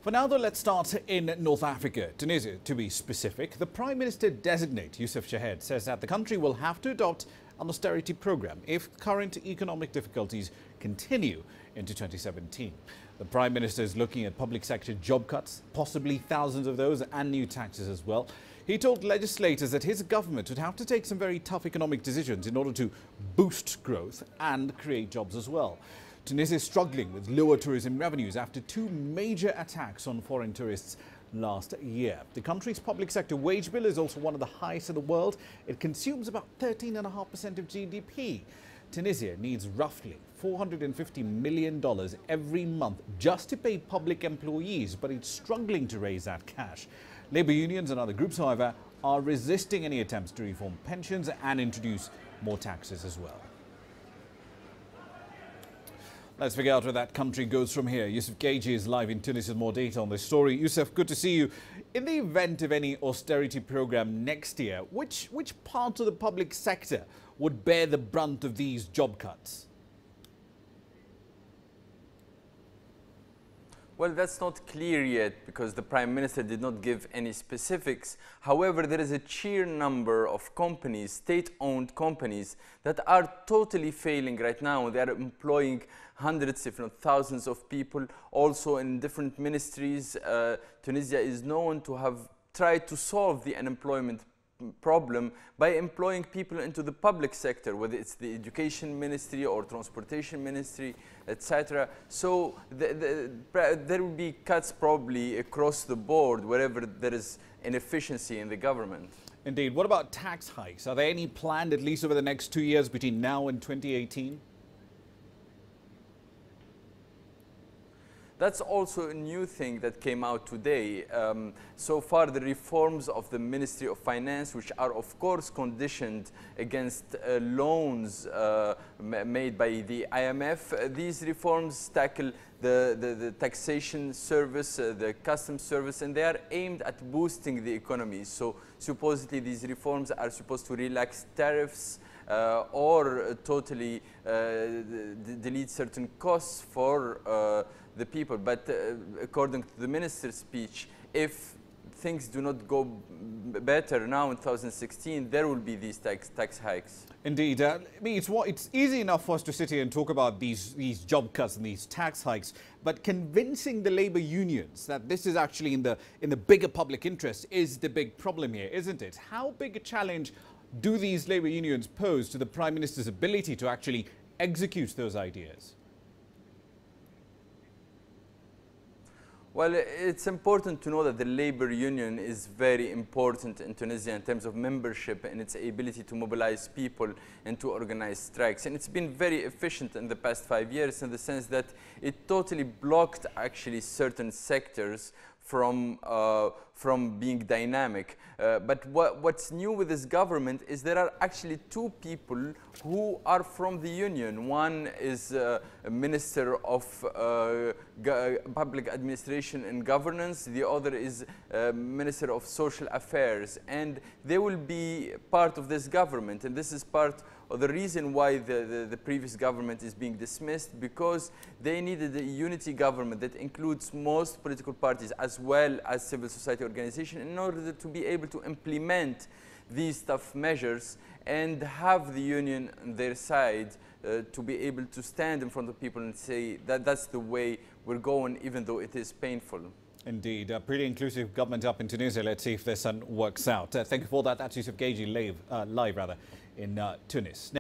For now, though, let's start in North Africa, Tunisia to be specific. The Prime Minister designate, Youssef Chahed, says that the country will have to adopt an austerity program if current economic difficulties continue into 2017. The Prime Minister is looking at public sector job cuts, possibly thousands of those, and new taxes as well. He told legislators that his government would have to take some very tough economic decisions in order to boost growth and create jobs as well. Tunisia is struggling with lower tourism revenues after two major attacks on foreign tourists last year. The country's public sector wage bill is also one of the highest in the world. It consumes about 13.5% of GDP. Tunisia needs roughly $450 million every month just to pay public employees, but it's struggling to raise that cash. Labour unions and other groups, however, are resisting any attempts to reform pensions and introduce more taxes as well. Let's figure out where that country goes from here. Youssef Chahed is live in Tunis with more data on this story. Youssef, good to see you. In the event of any austerity program next year, which parts of the public sector would bear the brunt of these job cuts? Well, that's not clear yet because the Prime Minister did not give any specifics. However, there is a sheer number of companies, state-owned companies, that are totally failing right now. They are employing hundreds, if not thousands of people, also in different ministries. Tunisia is known to have tried to solve the unemployment problem by employing people into the public sector, whether it's the education ministry or transportation ministry, etc. So there will be cuts probably across the board wherever there is inefficiency in the government. Indeed. What about tax hikes? Are there any planned at least over the next 2 years between now and 2018? That's also a new thing that came out today. So far, the reforms of the Ministry of Finance, which are of course conditioned against loans made by the IMF, these reforms tackle the taxation service, the customs service, and they are aimed at boosting the economy. So supposedly these reforms are supposed to relax tariffs or totally delete certain costs for the people. But according to the minister's speech, if things do not go better now in 2016, there will be these tax hikes. Indeed. I mean, it's easy enough for us to sit here and talk about these job cuts and these tax hikes, but convincing the labour unions that this is actually in the bigger public interest is the big problem here, isn't it? How big a challenge do these labour unions pose to the Prime Minister's ability to actually execute those ideas? Well, it's important to know that the labor union is very important in Tunisia in terms of membership and its ability to mobilize people and to organize strikes. And it's been very efficient in the past 5 years in the sense that it totally blocked actually certain sectors from being dynamic. But what's new with this government is there are actually two people who are from the union. One is a Minister of Public Administration and Governance. The other is Minister of Social Affairs. And they will be part of this government. And this is part of the reason why the previous government is being dismissed, because they needed a unity government that includes most political parties as well as civil society organizations in order to be able to implement these tough measures and have the union on their side to be able to stand in front of people and say that that's the way we're going, even though it is painful. Indeed. A pretty inclusive government up in Tunisia. Let's see if this one works out. Thank you for that. That's Youssef Chahed live in Tunis.